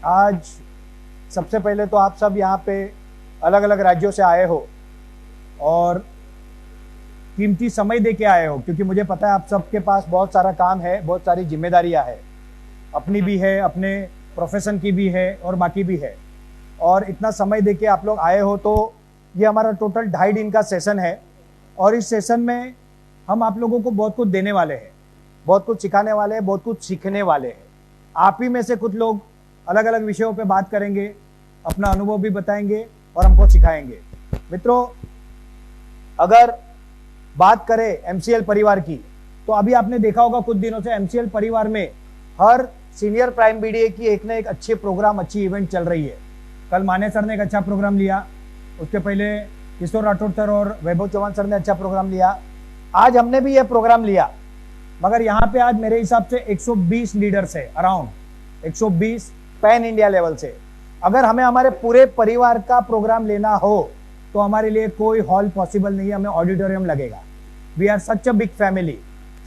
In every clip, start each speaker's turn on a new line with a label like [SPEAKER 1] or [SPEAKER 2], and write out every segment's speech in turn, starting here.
[SPEAKER 1] आज सबसे पहले तो आप सब यहाँ पे अलग अलग राज्यों से आए हो और कीमती समय दे के आए हो, क्योंकि मुझे पता है आप सबके पास बहुत सारा काम है, बहुत सारी जिम्मेदारियां है, अपनी भी है, अपने प्रोफेशन की भी है और बाकी भी है। और इतना समय दे के आप लोग आए हो, तो ये हमारा टोटल 2.5 दिन का सेशन है और इस सेशन में हम आप लोगों को बहुत कुछ देने वाले हैं, बहुत कुछ सिखाने वाले हैं, बहुत कुछ सीखने वाले हैं। आप ही में से कुछ लोग अलग अलग विषयों पे बात करेंगे, अपना अनुभव भी बताएंगे और हमको सिखाएंगे। मित्रों, अगर बात करें एमसीएल परिवार की, तो अभी आपने देखा होगा कुछ दिनों से एमसीएल परिवार में हर सीनियर प्राइम बीडीए की एक ना एक अच्छे प्रोग्राम, अच्छी इवेंट चल रही है। कल माने सर ने एक अच्छा प्रोग्राम लिया, उसके पहले किशोर राठौड़ सर और वैभव चौहान सर ने अच्छा प्रोग्राम लिया, आज हमने भी यह प्रोग्राम लिया। मगर यहाँ पे आज मेरे हिसाब से 120 लीडर्स है, अराउंड 120 पैन इंडिया लेवल से। अगर हमें हमारे पूरे परिवार का प्रोग्राम लेना हो तो हमारे लिए कोई हॉल पॉसिबल नहीं है, हमें ऑडिटोरियम लगेगा। We are such a big family.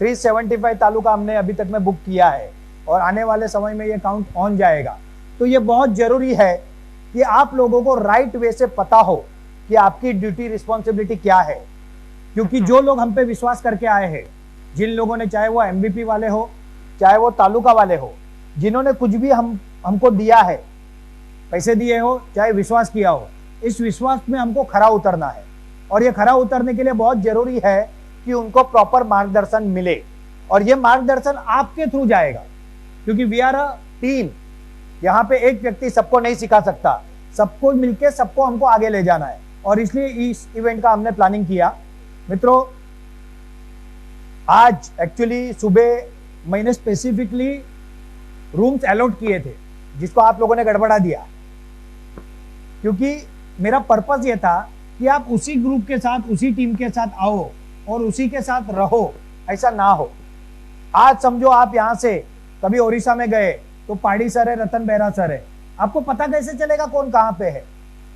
[SPEAKER 1] 375 taluka हमने अभी तक में बुक किया है और आने वाले समय में ये काउंट ऑन जाएगा। तो ये बहुत जरूरी है कि आप लोगों को राइट वे से पता हो कि आपकी ड्यूटी रिस्पॉन्सिबिलिटी क्या है, क्योंकि जो लोग हम पे विश्वास करके आए हैं, जिन लोगों ने, चाहे वो एमवीपी वाले हो, चाहे वो तालुका वाले हो, जिन्होंने कुछ भी हमको दिया है, पैसे दिए हो, चाहे विश्वास किया हो, इस विश्वास में हमको खरा उतरना है। और ये खरा उतरने के लिए बहुत जरूरी है कि उनको प्रॉपर मार्गदर्शन मिले और ये मार्गदर्शन आपके थ्रू जाएगा, क्योंकि वी आर अ टीम। यहाँ पे एक व्यक्ति सबको नहीं सिखा सकता, सबको मिलके सबको हमको आगे ले जाना है और इसलिए इस इवेंट का हमने प्लानिंग किया। मित्रों, आज एक्चुअली सुबह मैंने स्पेसिफिकली रूम्स अलॉट किए थे, जिसको आप लोगों ने गड़बड़ा दिया, क्योंकि मेरा पर्पस ये था कि आप उसी ग्रुप के साथ, उसी टीम के साथ आओ और उसी के साथ रहो, ऐसा ना हो। आज समझो आप यहां से कभी ओडिशा में गए तो पाड़ी सर है, रतन बेहरा सर है, आपको पता कैसे चलेगा कौन कहां पे है?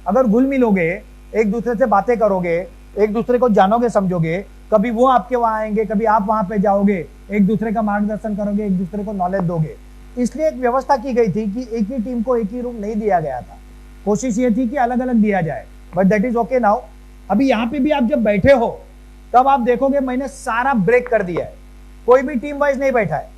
[SPEAKER 1] अगर घुल मिलोगे, एक दूसरे से बातें करोगे, एक दूसरे को जानोगे, समझोगे, कभी वो आपके वहां आएंगे, कभी आप वहां पे जाओगे, एक दूसरे का मार्गदर्शन करोगे, एक दूसरे को नॉलेज दोगे। इसलिए एक व्यवस्था की गई थी कि एक ही टीम को एक ही रूम नहीं दिया गया था, कोशिश ये थी कि अलग अलग दिया जाए, but that is okay now. अभी यहाँ पे भी आप जब बैठे हो तब आप देखोगे मैंने सारा ब्रेक कर दिया है, कोई भी टीम वाइज नहीं बैठा है,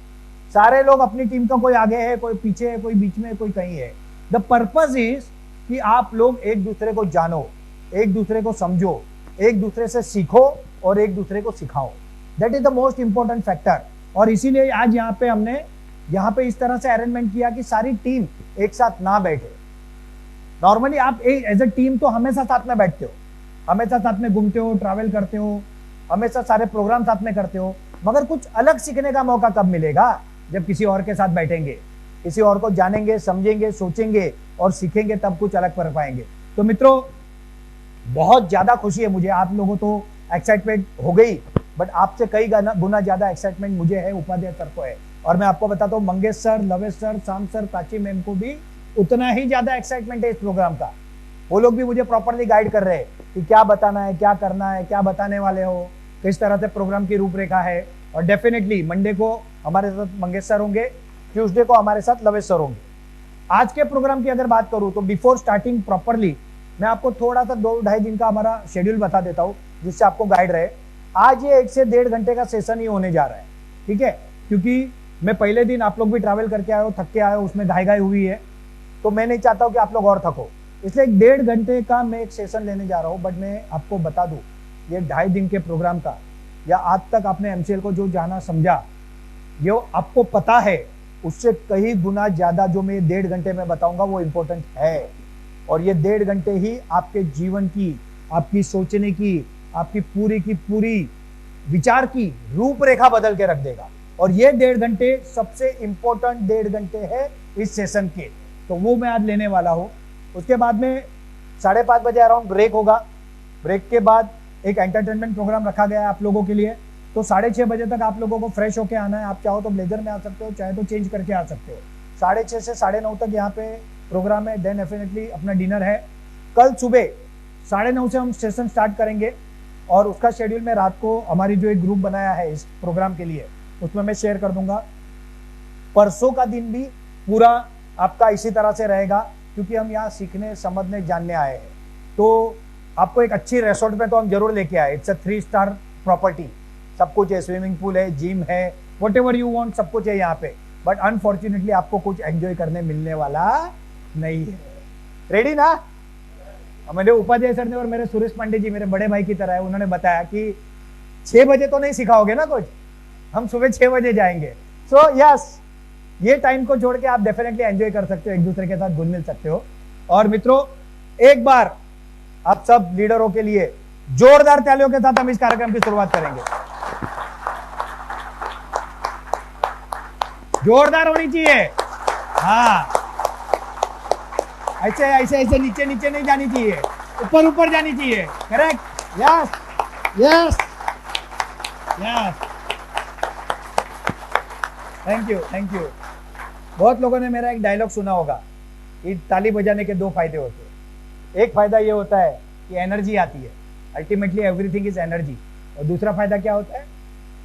[SPEAKER 1] सारे लोग अपनी टीम का, कोई आगे है, कोई पीछे है, कोई बीच में, कोई कहीं है। द पर्पज इज कि आप लोग एक दूसरे को जानो, एक दूसरे को समझो, एक दूसरे से सीखो और एक दूसरे को सिखाओ। That is the most important factor. और इसीलिए आज यहाँ पे हमने इस तरह से अरेंजमेंट किया कि सारी टीम एक साथ ना बैठे। नॉर्मली आप एज अ टीम तो हमेशा साथ में बैठते हो, हमेशा साथ में घूमते हो, ट्रैवल करते हो, हमेशा सारे प्रोग्राम साथ में करते हो, मगर कुछ अलग सीखने का मौका कब मिलेगा? जब किसी और के साथ बैठेंगे, किसी और को जानेंगे, समझेंगे, सोचेंगे और सीखेंगे, तब कुछ अलग कर पाएंगे। तो मित्रों, बहुत ज्यादा खुशी है मुझे, आप लोगों तो एक्साइटमेंट हो गई, बट आपसे कई गुना ज्यादा एक्साइटमेंट मुझे है, उपाध्याय सर को है। और मैं आपको बताता हूँ, मंगेश सर, लवेश सर, शाम सर, प्राची मैम को भी उतना ही ज्यादा एक्साइटमेंट है इस प्रोग्राम का। वो लोग भी मुझे प्रॉपरली गाइड कर रहे हैं कि क्या बताना है, क्या करना है, क्या बताने वाले हो, किस तरह से प्रोग्राम की रूपरेखा है। और डेफिनेटली मंडे को हमारे साथ मंगेश सर होंगे, ट्यूसडे को हमारे साथ लवेश सर होंगे। आज के प्रोग्राम की अगर बात करूं तो बिफोर स्टार्टिंग प्रॉपरली मैं आपको थोड़ा सा 2-2.5 दिन का हमारा शेड्यूल बता देता हूं, जिससे आपको गाइड रहे। आज ये 1 से 1.5 घंटे का सेशन ही होने जा रहा है, ठीक है? क्योंकि मैं पहले दिन, आप लोग भी ट्रैवल करके आए हो, थक के आए हो, उसमें घाई हुई है, तो मैं नहीं चाहता हूं कि आप लोग और थको, इसलिए 1.5 घंटे का मैं एक सेशन लेने जा रहा हूं। बट मैं आपको बता दूं, ये 2.5 दिन के प्रोग्राम का, या आज तक आपने एमसीएल को जो जाना समझा, ये आपको पता है, उससे कई गुना ज्यादा जो मैं 1.5 घंटे में बताऊंगा वो इंपॉर्टेंट है। और ये 1.5 घंटे ही आपके जीवन की, आपकी सोचने की, आपकी पूरी की पूरी विचार की रूपरेखा बदल के रख देगा। और ये 1.5 घंटे सबसे इंपॉर्टेंट 1.5 घंटे है इस सेशन के, तो वो मैं आज लेने वाला हूं। उसके बाद में 5:30 बजे अराउंड ब्रेक होगा। ब्रेक के बाद एक एंटरटेनमेंट प्रोग्राम रखा गया है आप लोगों के लिए, तो 6:30 बजे तक आप लोगों को फ्रेश होके आना है। आप चाहो तो ब्लेजर में आ सकते हो, चाहे तो चेंज करके आ सकते हो। 6:30 से 9:30 तक यहाँ पे प्रोग्राम है, देन डेफिनेटली अपना डिनर है। कल सुबह 9:30 से हम सेशन स्टार्ट करेंगे और उसका शेड्यूल मैं रात को, हमारी जो एक ग्रुप बनाया है इस प्रोग्राम के लिए, उसमें मैं शेयर कर दूंगा। परसों का दिन भी पूरा आपका इसी तरह से रहेगा, क्योंकि हम यहाँ सीखने समझने जानने आए हैं। तो आपको एक अच्छी रिसोर्ट में तो हम जरूर लेके आए। इट्स अ 3 स्टार प्रॉपर्टी, सब कुछ है, स्विमिंग पूल है, जिम है, वट एवर यू वांट सब कुछ है यहाँ पे। बट अनफॉर्चुनेटली आपको कुछ एंजॉय करने मिलने वाला नहीं है। रेडी ना? मेरे उपाध्याय सर ने और मेरे सुरेश पांडे जी मेरे बड़े भाई की तरह है, उन्होंने बताया कि 6 बजे तो नहीं सिखाओगे ना कुछ, हम सुबह 6 बजे जाएंगे। सो यस, ये टाइम को जोड़ के आप डेफिनेटली एंजॉय कर सकते हो, एक दूसरे के साथ घुल मिल सकते हो। और मित्रों, एक बार आप सब लीडरों के लिए जोरदार तालियों के साथ हम इस कार्यक्रम की शुरुआत करेंगे। जोरदार होनी चाहिए। हाँ, ऐसे ऐसे ऐसे नीचे नीचे नहीं जानी चाहिए, ऊपर ऊपर जानी चाहिए। Correct? Yes yes yes. Thank you thank you. बहुत लोगों ने मेरा एक डायलॉग सुना होगा कि ताली बजाने के 2 फायदे होते हैं। एक फायदा ये होता है कि एनर्जी आती है, अल्टीमेटली एवरीथिंग इज एनर्जी। और दूसरा फायदा क्या होता है?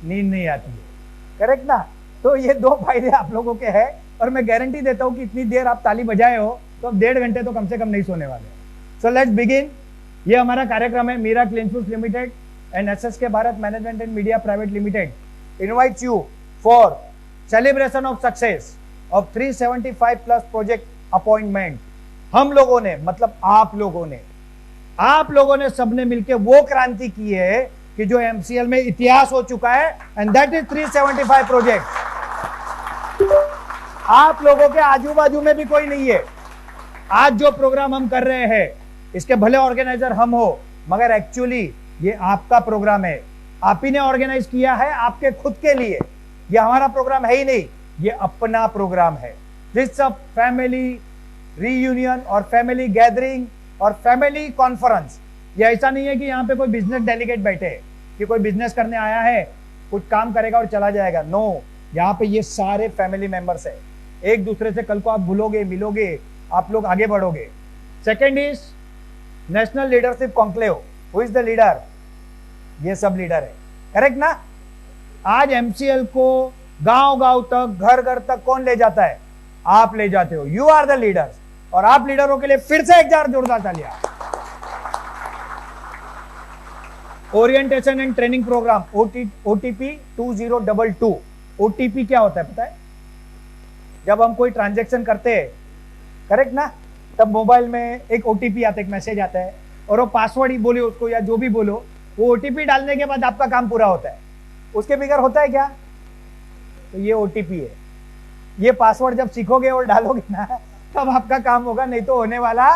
[SPEAKER 1] नींद नहीं आती है। करेक्ट ना? तो ये 2 फायदे आप लोगों के हैं, और मैं गारंटी देता हूं कि इतनी देर आप ताली बजाए हो तो अब 1.5 घंटे तो कम से कम नहीं सोने वाले। So let's begin. ये हमारा कार्यक्रम है। Meera clean foods limited and SSK Bharat management and media private limited invites you for celebration of success of 375 plus project appointment. हम लोगों ने, मतलब आप लोगों ने सबने मिलकर वो क्रांति की है कि जो MCL में इतिहास हो चुका है, एंड दैट इज 375 प्रोजेक्ट। आप लोगों के आजू बाजू में भी कोई नहीं है। आज जो प्रोग्राम हम कर रहे हैं, इसके भले ऑर्गेनाइजर हम हो, मगर एक्चुअली ये आपका प्रोग्राम है। आप ही ने ऑर्गेनाइज किया है आपके खुद के लिए। ये हमारा प्रोग्राम है ही नहीं, ये अपना प्रोग्राम है। दिस अ फैमिली रीयूनियन और फैमिली गैदरिंग और फैमिली कॉन्फ्रेंस। ये ऐसा नहीं है कि यहाँ पे कोई बिजनेस डेलीगेट बैठे कि कोई बिजनेस करने आया है, कुछ काम करेगा और चला जाएगा। नो, यहाँ पे ये सारे फैमिली मेंबर्स है। एक दूसरे से कल को आप भूलोगे, मिलोगे, आप लोग आगे बढ़ोगे। Second is national leadership conclave. Who is the leader? ये सब लीडर है। करेक्ट ना? आज MCL को गांव गांव तक, घर घर तक कौन ले जाता है? आप ले जाते हो। You are the leaders. और आप लीडरों के लिए फिर से एक जार जोरदार तालियां। Orientation and training program OTP 2022। OTP क्या होता है पता है? जब हम कोई ट्रांजैक्शन करते हैं, करेक्ट ना, तब मोबाइल में एक OTP आता है, एक मैसेज आता है, और वो पासवर्ड ही बोले उसको या जो भी बोलो, वो OTP डालने के बाद आपका काम पूरा होता है। उसके बगैर होता है क्या? तो ये OTP है। ये पासवर्ड जब सीखोगे और डालोगे ना, तब आपका काम होगा, नहीं तो होने वाला।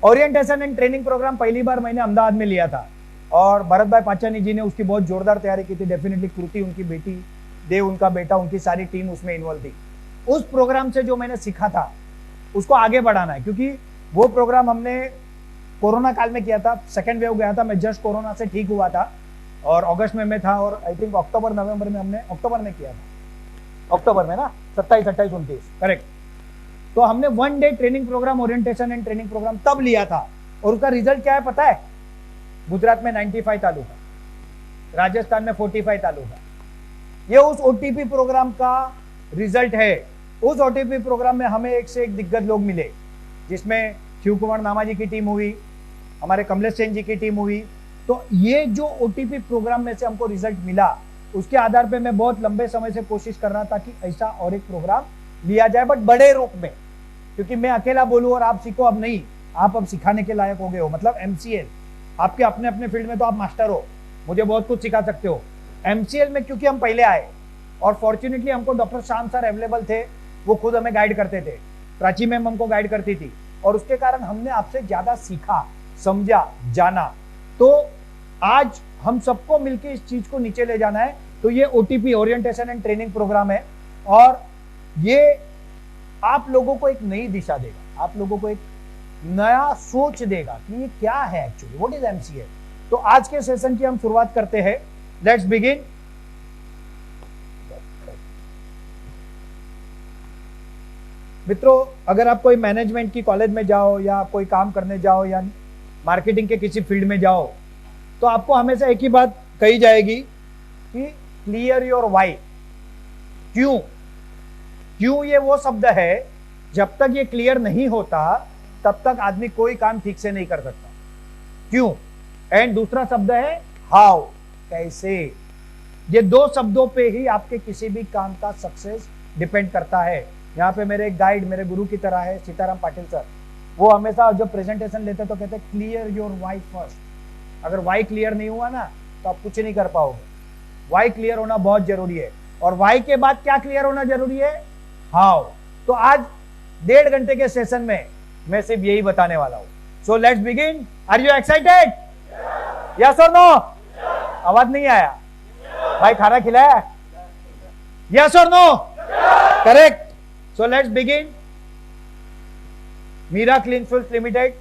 [SPEAKER 1] ओरिएंटेशन एंड ट्रेनिंग प्रोग्राम पहली बार मैंने अहमदाबाद में लिया था, और भरत भाई पाचानी जी ने उसकी बहुत जोरदार तैयारी की थी। डेफिनेटली कृति उनकी बेटी, देव उनका बेटा, उनकी सारी टीम उसमें इन्वॉल्व थी। उस प्रोग्राम से जो मैंने सीखा था उसको आगे बढ़ाना है, क्योंकि वो प्रोग्राम हमने कोरोना काल में किया था। सेकेंड वेव गया था, मैं जस्ट कोरोना से ठीक हुआ था, और अगस्त में मैं था, और आई थिंक अक्टूबर नवंबर में हमने, अक्टूबर में किया था, अक्टूबर में ना, 27, 28, 29, करेक्ट। तो हमने 1 day training program, orientation and training program तब लिया था, और उसका रिजल्ट क्या है पता है? गुजरात में 95 तालुका, राजस्थान में 45 तालुका। ये उस OTP प्रोग्राम का रिजल्ट है। उस OTP प्रोग्राम में हमें एक से एक दिग्गज लोग मिले, जिसमें शिव कुमार नामा जी की टीम हुई, हमारे कमलेश सेन जी की टीम हुई। तो ये जो OTP प्रोग्राम में से हमको रिजल्ट मिला, उसके आधार पे मैं बहुत लंबे समय से कोशिश कर रहा था कि ऐसा और एक प्रोग्राम लिया जाए, बट बड़े रूप में, क्योंकि मैं अकेला बोलूं और आप सीखो, अब नहीं, आप अब सिखाने के लायक हो गए हो। मतलब MCL, आपके अपने अपने फील्ड में तो आप मास्टर हो, मुझे बहुत कुछ सिखा सकते हो। MCL में क्योंकि हम पहले आए, और फॉर्चुनेटली हमको डॉक्टर श्याम सर अवेलेबल थे, वो खुद हमें गाइड करते थे, प्राची मैम हमको गाइड करती थी, और उसके कारण हमने आपसे ज्यादा सीखा, समझा, जाना। तो आज हम सबको मिलकर इस चीज को नीचे ले जाना है। तो ये OTP, orientation and training program है, और ये आप लोगों को एक नई दिशा देगा, आप लोगों को एक नया सोच देगा कि ये क्या है एक्चुअली, व्हाट इज MCL। तो आज के सेशन की हम शुरुआत करते हैं। Let's begin. मित्रों, अगर आप कोई मैनेजमेंट की कॉलेज में जाओ, या कोई काम करने जाओ, या मार्केटिंग के किसी फील्ड में जाओ, तो आपको हमेशा एक ही बात कही जाएगी कि क्लियर योर वाई। क्यों? क्यों ये वो शब्द है जब तक ये क्लियर नहीं होता तब तक आदमी कोई काम ठीक से नहीं कर सकता। क्यों? एंड दूसरा शब्द है हाउ, कैसे। ये दो शब्दों पे ही आपके किसी भी काम का सक्सेस डिपेंड करता है। यहाँ पे मेरे एक गाइड, मेरे गुरु की तरह है सीताराम पाटिल सर। वो हमेशा जब प्रेजेंटेशन लेते तो कहते क्लियर योर वाई फर्स्ट। अगर वाई क्लियर नहीं हुआ ना तो आप कुछ नहीं कर पाओगे। वाई क्लियर होना बहुत जरूरी है, और वाई के बाद क्या क्लियर होना जरूरी है? हाउ। तो आज 1.5 घंटे के सेशन में मैं सिर्फ यही बताने वाला हूं। So let's begin. Are you excited? Yes और नो? आवाज नहीं आया भाई, खाना खिलाया? यस और no? Correct. So let's begin. Meera clean fuels limited,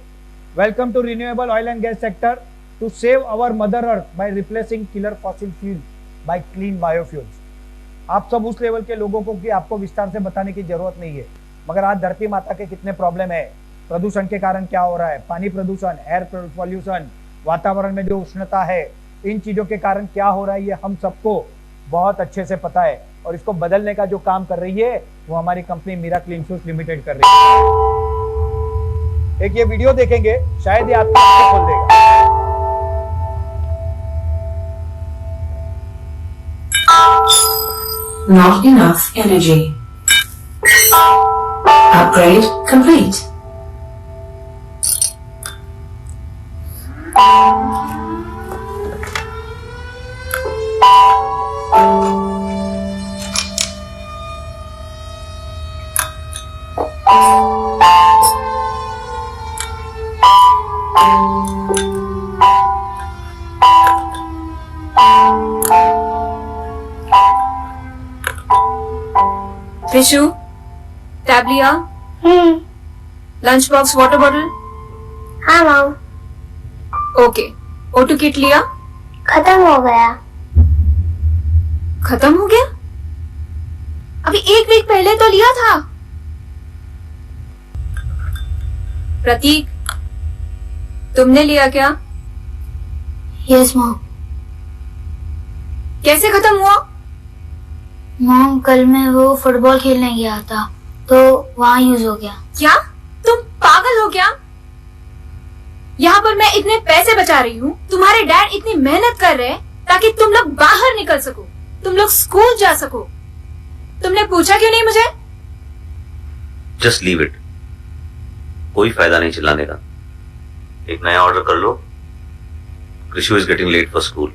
[SPEAKER 1] welcome to renewable oil and gas sector to save our mother earth by replacing killer fossil fuel by clean biofuels। आप सब उस लेवल के लोगों को कि आपको विस्तार से बताने की जरूरत नहीं है, मगर आज धरती माता के कितने प्रॉब्लम है, प्रदूषण के कारण क्या हो रहा है, पानी प्रदूषण, एयर पॉल्यूशन, वातावरण में जो उष्णता है, इन चीजों के कारण क्या हो रहा है, ये हम सबको बहुत अच्छे से पता है। और इसको बदलने का जो काम कर रही है वो हमारी company Meera clean fuels limited कर रही है। एक ये वीडियो देखेंगे, शायद ये आपको आंखें खोल देगा।
[SPEAKER 2] Not enough energy. Upgrade complete.
[SPEAKER 3] Vishu, tab लिया? Lunch box, water bottle?
[SPEAKER 4] हाँ मॉम।
[SPEAKER 3] ओके। O2 किट लिया?
[SPEAKER 4] खत्म हो गया।
[SPEAKER 3] खत्म हो गया? अभी 1 वीक पहले तो लिया था। प्रतीक, तुमने लिया क्या?
[SPEAKER 4] Yes mom.
[SPEAKER 3] कैसे खत्म हुआ?
[SPEAKER 4] मॉम, कल मैं वो फुटबॉल खेलने गया था तो वहाँ यूज हो गया।
[SPEAKER 3] क्या तुम पागल हो क्या? यहाँ पर मैं इतने पैसे बचा रही हूँ, तुम्हारे डैड इतनी मेहनत कर रहे हैं ताकि तुम लोग बाहर निकल सको, तुम लोग स्कूल जा सको। तुमने पूछा क्यों नहीं मुझे?
[SPEAKER 5] जस्ट लीव इट, कोई फायदा नहीं चिल्लाने का। एक नया ऑर्डर कर लो। Krishu is getting late for school.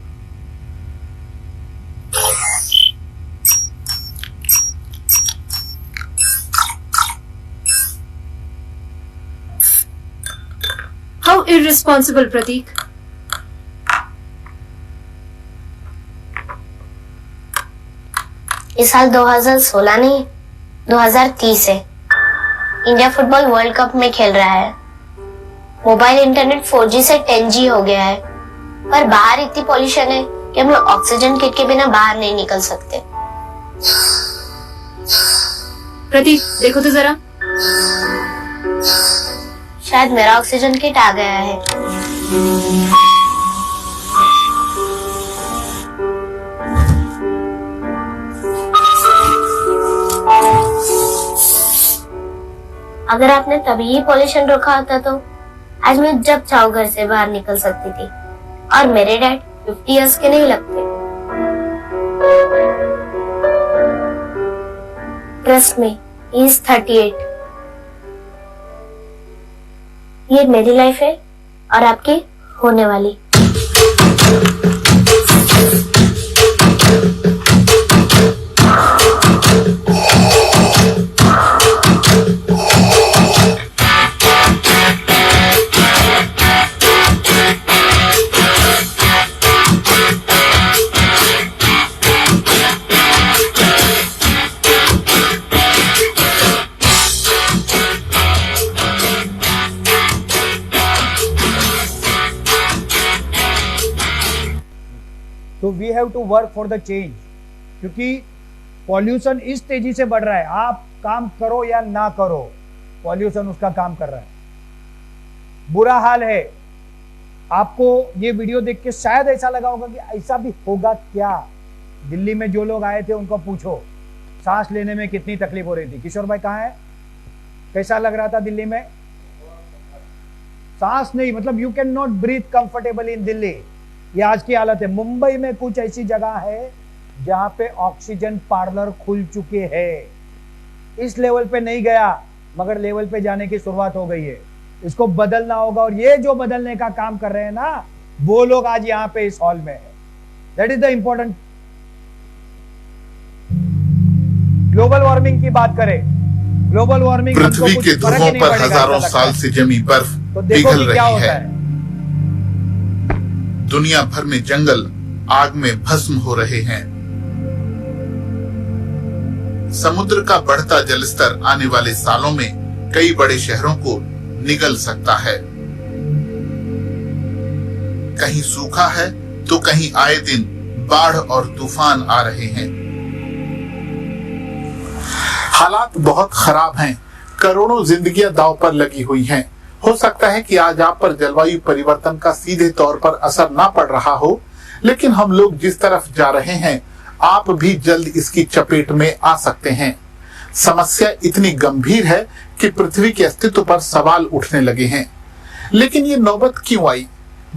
[SPEAKER 3] How irresponsible, Prateek.
[SPEAKER 4] इस साल 2016 नहीं 2030 है। इंडिया फुटबॉल वर्ल्ड कप में खेल रहा है। मोबाइल इंटरनेट 4G से 10G हो गया है, पर बाहर इतनी पॉल्यूशन है कि हम लोग ऑक्सीजन किट के बिना बाहर नहीं निकल सकते।
[SPEAKER 3] प्रतीक, देखो तो जरा।
[SPEAKER 4] शायद मेरा ऑक्सीजन किट आ गया है। अगर आपने तभी ही पॉल्यूशन रोका होता तो आज मैं जब चाहूँ घर से बाहर निकल सकती थी, और मेरे डैड 50 इयर्स के नहीं लगते। Trust me, he is 38। ये मेरी लाइफ है और आपकी होने वाली।
[SPEAKER 1] तो we have to work for the change, क्योंकि पॉल्यूशन इस तेजी से बढ़ रहा है। आप काम करो या ना करो, पॉल्यूशन उसका काम कर रहा है। बुरा हाल है। आपको ये वीडियो देख के शायद ऐसा लगा होगा कि ऐसा भी होगा क्या। दिल्ली में जो लोग आए थे उनको पूछो सांस लेने में कितनी तकलीफ हो रही थी। किशोर भाई कहाँ है? कैसा लग रहा था दिल्ली में? सांस नहीं, मतलब you can not breathe comfortable in Delhi. ये आज की हालत है। मुंबई में कुछ ऐसी जगह है जहां पे ऑक्सीजन पार्लर खुल चुके हैं। इस लेवल पे नहीं गया, मगर लेवल पे जाने की शुरुआत हो गई है। इसको बदलना होगा, और ये जो बदलने का काम कर रहे हैं ना, वो लोग आज यहां पे इस हॉल में है। That is the important. Global warming की बात करें, ग्लोबल वार्मिंग
[SPEAKER 6] पृथ्वी के ध्रुवों पर हजारों साल से जमी बर्फ
[SPEAKER 1] तो देखो
[SPEAKER 6] पिघल
[SPEAKER 1] कि क्या
[SPEAKER 6] रही
[SPEAKER 1] होता
[SPEAKER 6] है।
[SPEAKER 1] है।
[SPEAKER 6] दुनिया भर में जंगल आग में भस्म हो रहे हैं। समुद्र का बढ़ता जलस्तर आने वाले सालों में कई बड़े शहरों को निगल सकता है। कहीं सूखा है तो कहीं आए दिन बाढ़ और तूफान आ रहे हैं। हालात बहुत खराब हैं। करोड़ों जिंदगियां दांव पर लगी हुई हैं। हो सकता है कि आज आप पर जलवायु परिवर्तन का सीधे तौर पर असर ना पड़ रहा हो, लेकिन हम लोग जिस तरफ जा रहे हैं, आप भी जल्द इसकी चपेट में आ सकते हैं। समस्या इतनी गंभीर है कि पृथ्वी के अस्तित्व पर सवाल उठने लगे हैं। लेकिन ये नौबत क्यों आई?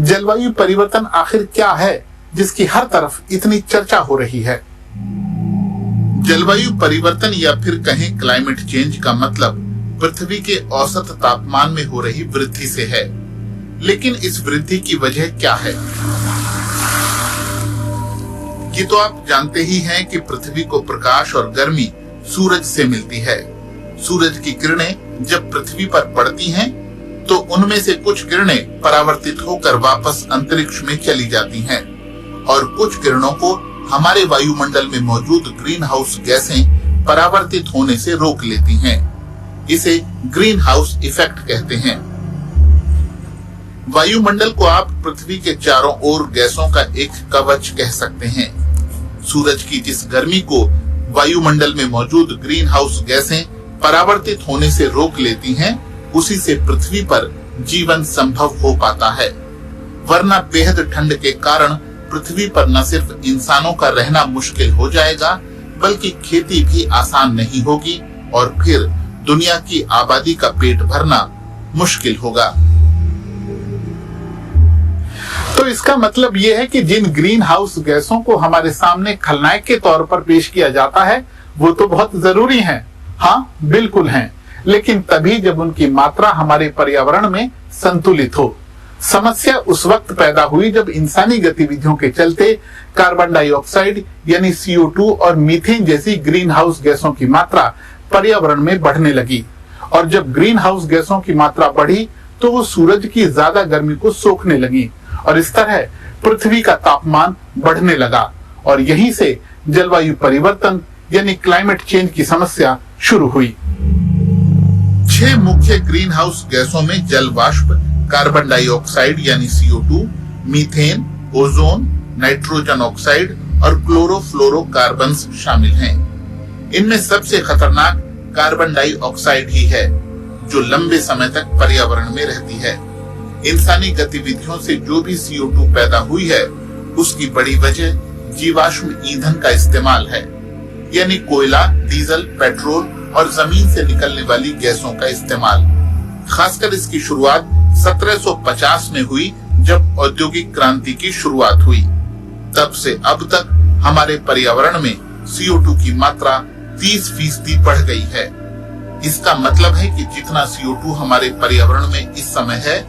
[SPEAKER 6] जलवायु परिवर्तन आखिर क्या है जिसकी हर तरफ इतनी चर्चा हो रही है? जलवायु परिवर्तन या फिर कहें क्लाइमेट चेंज का मतलब पृथ्वी के औसत तापमान में हो रही वृद्धि से है। लेकिन इस वृद्धि की वजह क्या है? ये तो आप जानते ही हैं कि पृथ्वी को प्रकाश और गर्मी सूरज से मिलती है। सूरज की किरणें जब पृथ्वी पर पड़ती हैं, तो उनमें से कुछ किरणें परावर्तित होकर वापस अंतरिक्ष में चली जाती हैं और कुछ किरणों को हमारे वायुमंडल में मौजूद ग्रीन हाउस गैसें परावर्तित होने से रोक लेती हैं। इसे ग्रीन हाउस इफेक्ट कहते हैं। वायुमंडल को आप पृथ्वी के चारों ओर गैसों का एक कवच कह सकते हैं। सूरज की जिस गर्मी को वायुमंडल में मौजूद ग्रीन हाउस गैसें परावर्तित होने से रोक लेती हैं, उसी से पृथ्वी पर जीवन संभव हो पाता है। वरना बेहद ठंड के कारण पृथ्वी पर न सिर्फ इंसानों का रहना मुश्किल हो जाएगा, बल्कि खेती भी आसान नहीं होगी और फिर दुनिया की आबादी का पेट भरना मुश्किल होगा। तो इसका मतलब यह है कि जिन ग्रीन हाउस गैसों को हमारे सामने खलनायक के तौर पर पेश किया जाता है, वो तो बहुत जरूरी हैं। हाँ, बिल्कुल हैं, लेकिन तभी जब उनकी मात्रा हमारे पर्यावरण में संतुलित हो। समस्या उस वक्त पैदा हुई जब इंसानी गतिविधियों के चलते कार्बन डाइऑक्साइड यानी CO2 और मीथेन जैसी ग्रीन हाउस गैसों की मात्रा पर्यावरण में बढ़ने लगी। और जब ग्रीन हाउस गैसों की मात्रा बढ़ी तो वो सूरज की ज्यादा गर्मी को सोखने लगी और इस तरह पृथ्वी का तापमान बढ़ने लगा और यहीं से जलवायु परिवर्तन यानी क्लाइमेट चेंज की समस्या शुरू हुई। 6 मुख्य ग्रीन हाउस गैसों में जल वाष्प, कार्बन डाइऑक्साइड यानी CO2, methane, ozone, nitrogen oxide और क्लोरोफ्लोरोकार्बन शामिल हैं। इनमें सबसे खतरनाक कार्बन डाइऑक्साइड ही है, जो लंबे समय तक पर्यावरण में रहती है। इंसानी गतिविधियों से जो भी CO2 पैदा हुई है, उसकी बड़ी वजह जीवाश्म ईंधन का इस्तेमाल है, यानी कोयला, डीजल, पेट्रोल और जमीन से निकलने वाली गैसों का इस्तेमाल। खासकर इसकी शुरुआत 1750 में हुई, जब औद्योगिक क्रांति की शुरुआत हुई। तब से अब तक हमारे पर्यावरण में CO2 की मात्रा 30% बढ़ गई है। इसका मतलब है कि जितना CO2 हमारे पर्यावरण में इस समय है,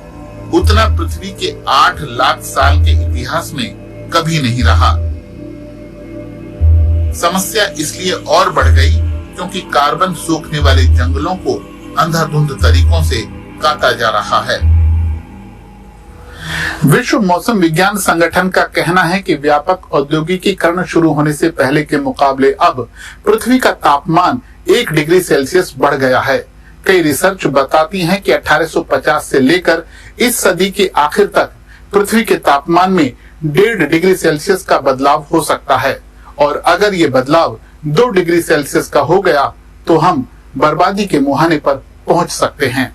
[SPEAKER 6] उतना पृथ्वी के 8 लाख साल के इतिहास में कभी नहीं रहा। समस्या इसलिए और बढ़ गई क्योंकि कार्बन सोखने वाले जंगलों को अंधाधुंध तरीकों से काटा जा रहा है। विश्व मौसम विज्ञान संगठन का कहना है कि व्यापक औद्योगिकीकरण शुरू होने से पहले के मुकाबले अब पृथ्वी का तापमान 1 डिग्री सेल्सियस बढ़ गया है। कई रिसर्च बताती हैं कि 1850 से लेकर इस सदी के आखिर तक पृथ्वी के तापमान में 1.5 डिग्री सेल्सियस का बदलाव हो सकता है और अगर ये बदलाव 2 डिग्री सेल्सियस का हो गया तो हम बर्बादी के मुहाने पर पहुंच सकते हैं।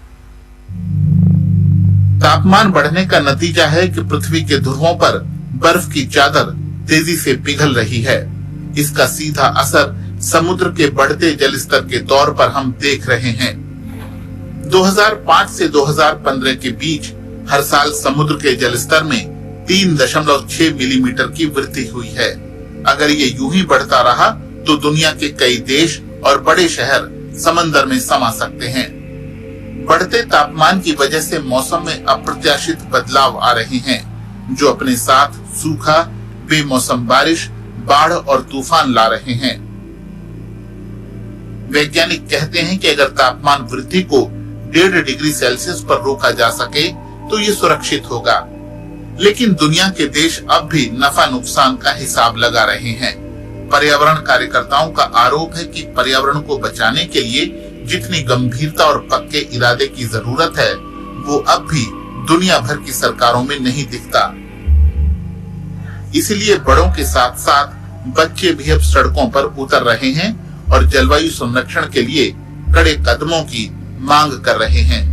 [SPEAKER 6] तापमान बढ़ने का नतीजा है कि पृथ्वी के ध्रुवों पर बर्फ की चादर तेजी से पिघल रही है। इसका सीधा असर समुद्र के बढ़ते जलस्तर के तौर पर हम देख रहे हैं। 2005 से 2015 के बीच हर साल समुद्र के जलस्तर में 3.6 मिलीमीटर की वृद्धि हुई है। अगर ये यूं ही बढ़ता रहा तो दुनिया के कई देश और बड़े शहर समंदर में समा सकते हैं। बढ़ते तापमान की वजह से मौसम में अप्रत्याशित बदलाव आ रहे हैं, जो अपने साथ सूखा, बेमौसम बारिश, बाढ़ और तूफान ला रहे हैं। वैज्ञानिक कहते हैं कि अगर तापमान वृद्धि को 1.5 डिग्री सेल्सियस पर रोका जा सके तो ये सुरक्षित होगा, लेकिन दुनिया के देश अब भी नफा नुकसान का हिसाब लगा रहे हैं। पर्यावरण कार्यकर्ताओं का आरोप है कि पर्यावरण को बचाने के लिए जितनी गंभीरता और पक्के इरादे की जरूरत है, वो अब भी दुनिया भर की सरकारों में नहीं दिखता। इसलिए बड़ों के साथ साथ बच्चे भी अब सड़कों पर उतर रहे हैं और जलवायु संरक्षण के लिए कड़े कदमों की मांग कर रहे हैं।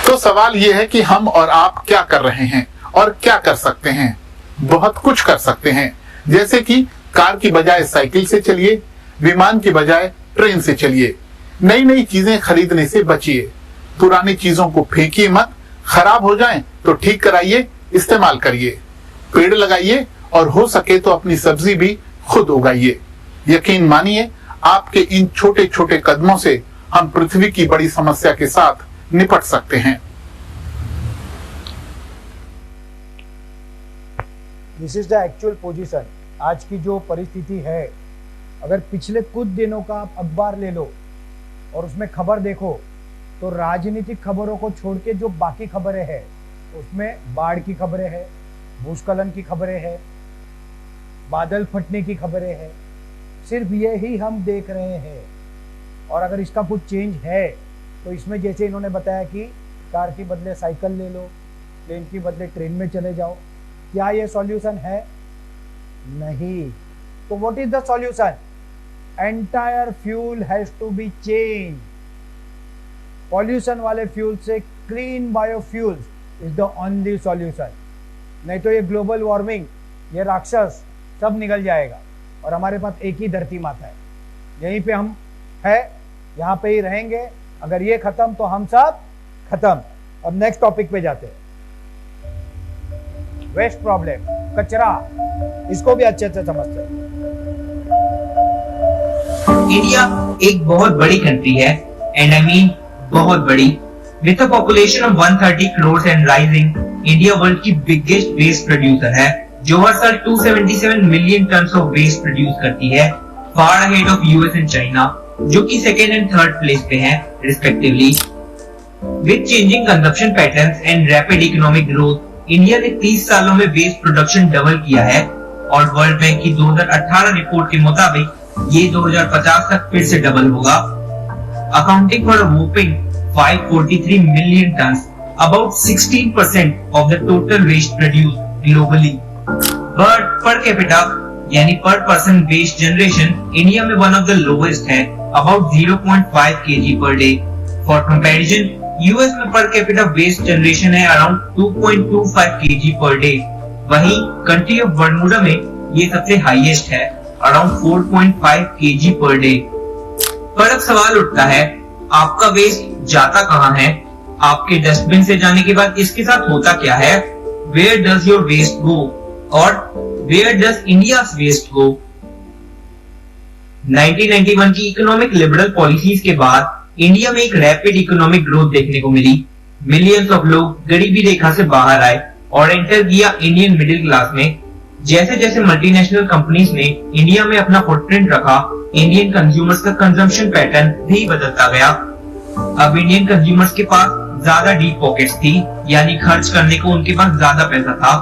[SPEAKER 6] तो सवाल ये है कि हम और आप क्या कर रहे हैं और क्या कर सकते हैं। बहुत कुछ कर सकते हैं, जैसे कि कार की बजाय साइकिल से चलिए, विमान की बजाय ट्रेन से चलिए, नई नई चीजें खरीदने से बचिए, पुरानी चीजों को फेंकिए मत, खराब हो जाएं तो ठीक कराइए, इस्तेमाल करिए, पेड़ लगाइए और हो सके तो अपनी सब्जी भी खुद उगाइए। यकीन मानिए, आपके इन छोटे छोटे कदमों से हम पृथ्वी की बड़ी समस्या के साथ निपट सकते हैं।
[SPEAKER 1] This is the actual position. आज की जो परिस्थिति है, अगर पिछले कुछ दिनों का आप अखबार ले लो और उसमें खबर देखो, तो राजनीतिक खबरों को छोड़ के जो बाकी खबरें हैं उसमें बाढ़ की खबरें हैं, भूस्खलन की खबरें हैं, बादल फटने की खबरें हैं। सिर्फ यही हम देख रहे हैं। और अगर इसका कुछ चेंज है तो इसमें जैसे इन्होंने बताया कि कार के बदले साइकिल ले लो, प्लेन की बदले ट्रेन में चले जाओ, क्या ये सॉल्यूशन है? नहीं। तो what is the solution? Entire fuel has to be change. Pollution वाले फ्यूल से clean biofuels is the only solution. नहीं तो ये ग्लोबल वार्मिंग, ये राक्षस सब निकल जाएगा और हमारे पास एक ही धरती माता है, यहीं पे हम है, यहाँ पे ही रहेंगे। अगर ये खत्म तो हम सब खत्म। अब नेक्स्ट टॉपिक पे जाते हैं। वेस्ट प्रॉब्लम, कचरा, इसको भी अच्छे से समझते हैं।
[SPEAKER 7] इंडिया एक बहुत बड़ी कंट्री है, एंड आई मीन बहुत बड़ी। With a population of 130 crore and rising, India world की बिगेस्ट वेस्ट प्रोड्यूसर है, जो हर साल 277 million ton of waste produce करती है, far ahead of US and China, जो कि सेकेंड एंड थर्ड प्लेस पे हैं respectively. With changing consumption patterns and rapid economic growth, India ने 30 सालों में वेस्ट प्रोडक्शन डबल किया है और वर्ल्ड बैंक की 2018 रिपोर्ट के मुताबिक ये 2050 तक फिर से डबल होगा, accounting for a whopping 543 million ton, about 16% of the total waste produced globally. But per capita यानी per person waste generation India में वन ऑफ द लोवेस्ट है, about 0.5 kg per day. For comparison, US में per capita waste generation है around 2.25 kg per day. वहीं country of Bermuda में ये सबसे highest है, अराउंड 4.5 kg पर डे। पर अब सवाल उठता है, आपका वेस्ट जाता कहाँ है? आपके डस्टबिन से जाने के बाद इसके साथ होता क्या है? Where does your waste go? और Where does India's waste go? 1991 की इकोनॉमिक लिबरल पॉलिसीज के बाद इंडिया में एक रैपिड इकोनॉमिक ग्रोथ देखने को मिली। मिलियंस ऑफ लोग गरीबी रेखा से बाहर आए और एंटर किया इंडियन मिडिल क्लास में। जैसे जैसे मल्टीनेशनल कंपनीज ने इंडिया में अपना फुटप्रिंट रखा, इंडियन कंज्यूमर्स का कंजम्पशन पैटर्न भी बदलता गया। अब इंडियन कंज्यूमर्स के पास ज्यादा डीप पॉकेट्स थी, यानी खर्च करने को उनके पास ज्यादा पैसा था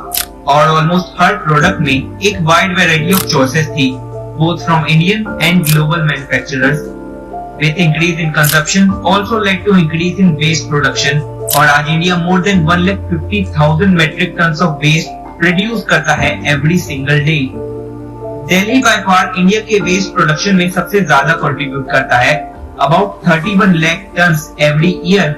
[SPEAKER 7] और ऑलमोस्ट हर प्रोडक्ट में एक वाइड वैरायटी ऑफ चॉइसेस थी, both from Indian and global manufacturers. With increase in consumption also led to increase in waste production और आज India more than 150,000 metric tons of waste produce करता है every single day. Delhi by far India के waste production में सबसे ज्यादा contribute करता है, about 31 lakh tons every year,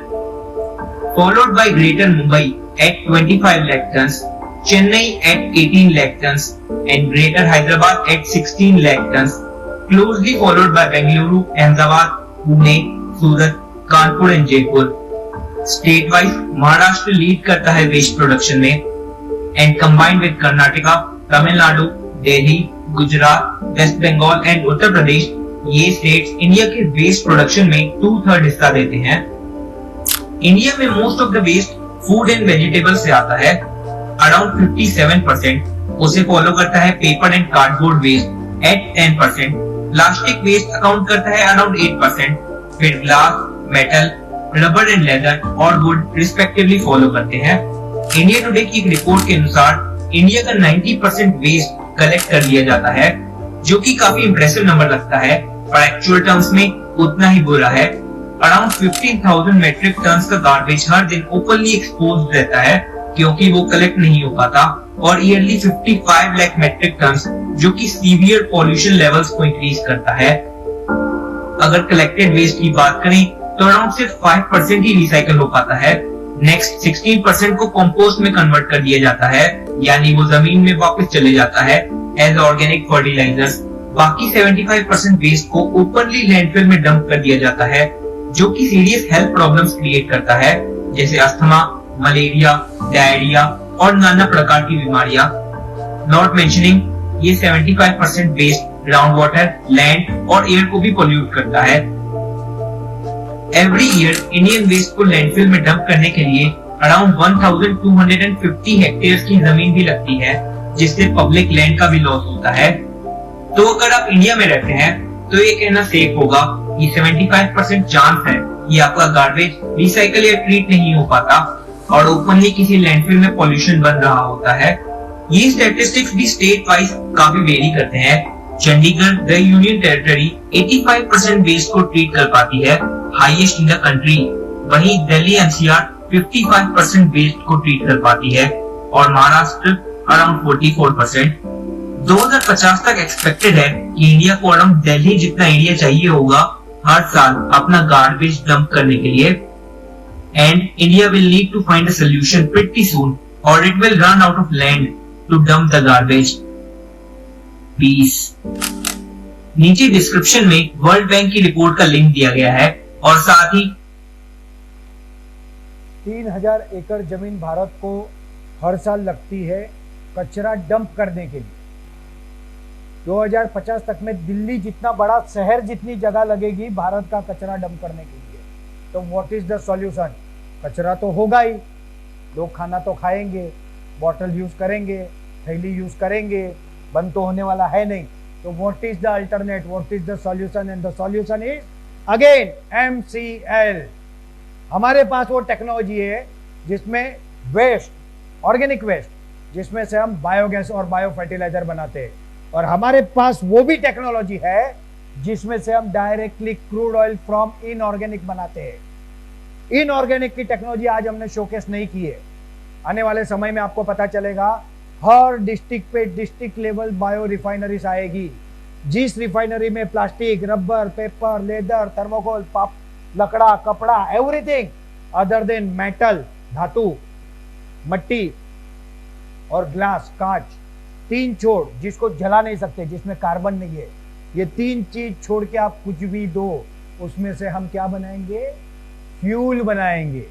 [SPEAKER 7] followed by Greater Mumbai at 25 lakh tons, Chennai at 18 lakh tons, and Greater Hyderabad at 16 lakh tons, closely followed by Bengaluru, Ahmedabad, Pune, Surat, Kanpur and Jaipur. State wise Maharashtra lead करता है waste production में and combined with Karnataka, Tamil Nadu, Delhi, Gujarat, west Bengal and Uttar Pradesh, ये states India के waste production में 2/3 हिस्सा देते हैं। India में most of the waste food and vegetable से आता है, अराउंड 57%। उसे फॉलो करता है paper and cardboard waste at 10%। Plastic waste account करता है अराउंड 8%। फिर glass, metal, rubber and leather और वुड रिस्पेक्टिवली फॉलो करते हैं। इंडिया टुडे की एक रिपोर्ट के अनुसार इंडिया का 90% वेस्ट कलेक्ट कर लिया जाता है, जो कि काफी इंप्रेसिव नंबर लगता है, पर एक्चुअल टर्म्स में उतना ही बुरा है। अराउंड 15,000 मेट्रिक टन्स का गार्बेज हर दिन ओपनली एक्सपोज्ड रहता है क्योंकि वो कलेक्ट नहीं हो पाता, और ईयरली 55 लाख मेट्रिक टन्स, जो कि सीवियर पॉल्यूशन लेवल्स को इंक्रीज करता है। अगर कलेक्टेड वेस्ट की बात करें तो अराउंड सिर्फ 5% ही रिसाइकल हो पाता है। नेक्स्ट 16% को कंपोस्ट में कन्वर्ट कर दिया जाता है, यानी वो जमीन में वापस चले जाता है एज ऑर्गेनिक फर्टिलाइजर्स। बाकी 75% वेस्ट को ओपनली लैंडफिल में डंप कर दिया जाता है, जो कि सीरियस हेल्थ प्रॉब्लम्स क्रिएट करता है, जैसे अस्थमा, मलेरिया, डायरिया और नाना प्रकार की बीमारियां। नॉट मेंशनिंग ये 75% वेस्ट ग्राउंड वाटर, लैंड और एयर को भी पोल्यूट करता है। एवरी ईयर इंडियन वेस्ट को लैंडफिल में डंप करने के लिए अराउंड 1250 हेक्टेयर की जमीन भी लगती है, जिससे पब्लिक लैंड का भी लॉस होता है। तो अगर आप इंडिया में रहते हैं तो ये कहना सेफ होगा कि 75% चांस है कि आपका गार्बेज रिसाइकल या ट्रीट नहीं हो पाता और ओपनली किसी लैंडफिल में पॉल्यूशन बन रहा होता है। ये स्टैटिस्टिक्स भी स्टेट वाइज काफी वेरी करते हैं। Chandigarh the union territory 85% waste को ट्रीट कर पाती है, हाईएस्ट इन द कंट्री। वहीं दिल्ली एनसीआर 55% वेस्ट को ट्रीट कर पाती है और महाराष्ट्र अराउंड 44%। 2050 तक एक्सपेक्टेड है कि इंडिया को अराउंड दिल्ली जितना एरिया चाहिए होगा हर साल अपना गार्बेज डंप करने के लिए, and India will need to find a solution pretty soon or it will run out of land to dump the garbage. Peace. नीचे डिस्क्रिप्शन में वर्ल्ड बैंक की रिपोर्ट का लिंक दिया गया है और साथ ही
[SPEAKER 1] 3000 एकड़ जमीन भारत को हर साल लगती है कचरा डंप करने के लिए। 2050 तक में दिल्ली जितना बड़ा शहर जितनी जगह लगेगी भारत का कचरा डंप करने के लिए। तो व्हाट इज द सॉल्यूशन? कचरा तो होगा ही, लोग खाना तो खाएंगे, बॉटल यूज करेंगे, थैली यूज करेंगे, बंद तो होने वाला है नहीं। तो what is the alternate, what is the solution? And the solution is again MCL। हमारे पास वो टेक्नोलॉजी है जिसमें वेस्ट, ऑर्गेनिक वेस्ट, जिसमें से हम बायोगैस और बायो फर्टिलाइजर बनाते हैं, और हमारे पास वो भी टेक्नोलॉजी है जिसमें से हम directly crude oil from inorganic बनाते हैं। इनऑर्गेनिक की टेक्नोलॉजी आज हमने शोकेस नहीं की है। आने वाले समय में आपको पता चलेगा हर डिस्ट्रिक्ट पे डिस्ट्रिक्ट लेवल बायो रिफाइनरीज आएगी। जिस रिफाइनरी में plastic, rubber, paper, leather, thermocol, लकड़ा, कपड़ा, एवरीथिंग अदर देन मेटल, धातु, मट्टी और ग्लास, कांच, 3 छोड़ जिसको जला नहीं सकते, जिसमें कार्बन नहीं है, ये 3 चीज छोड़ के आप कुछ भी दो, उसमें से हम क्या बनाएंगे? फ्यूल बनाएंगे।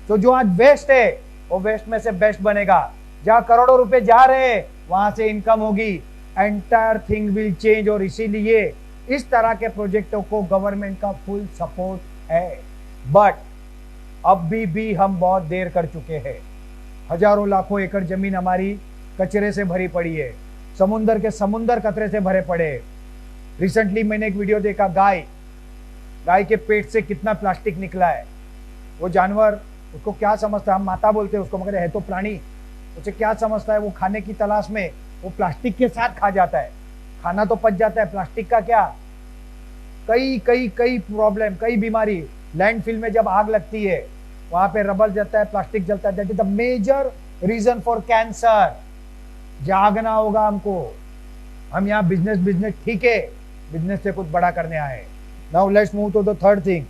[SPEAKER 1] तो जो आज वेस्ट है वो वेस्ट में से बेस्ट बनेगा। जहां करोड़ों रुपए जा रहे हैं वहां से इनकम होगी, एंटायर थिंग विल चेंज। और इसीलिए इस तरह के प्रोजेक्टों को गवर्नमेंट का फुल सपोर्ट है। बट अभी भी हम बहुत देर कर चुके हैं। हजारों लाखों एकड़ जमीन हमारी कचरे से भरी पड़ी है, समुंदर के समुंदर कचरे से भरे पड़े। रिसेंटली मैंने एक वीडियो देखा, गाय के पेट से कितना प्लास्टिक निकला है। वो जानवर, उसको क्या समझता है, हम माता बोलते हैं उसको, मगर है तो प्राणी, उसे क्या समझता है? वो खाने की तलाश में वो प्लास्टिक के साथ खा जाता है। खाना तो पच जाता है, प्लास्टिक का क्या? कई प्रॉब्लम, कई बीमारी। लैंडफिल में जब आग लगती है वहां पे रबर जलता है, प्लास्टिक जलता है। That is the major reason for cancer. जागना होगा हमको। हम यहाँ बिजनेस ठीक है, बिजनेस से कुछ बड़ा करने आए। Now let's move to the third thing.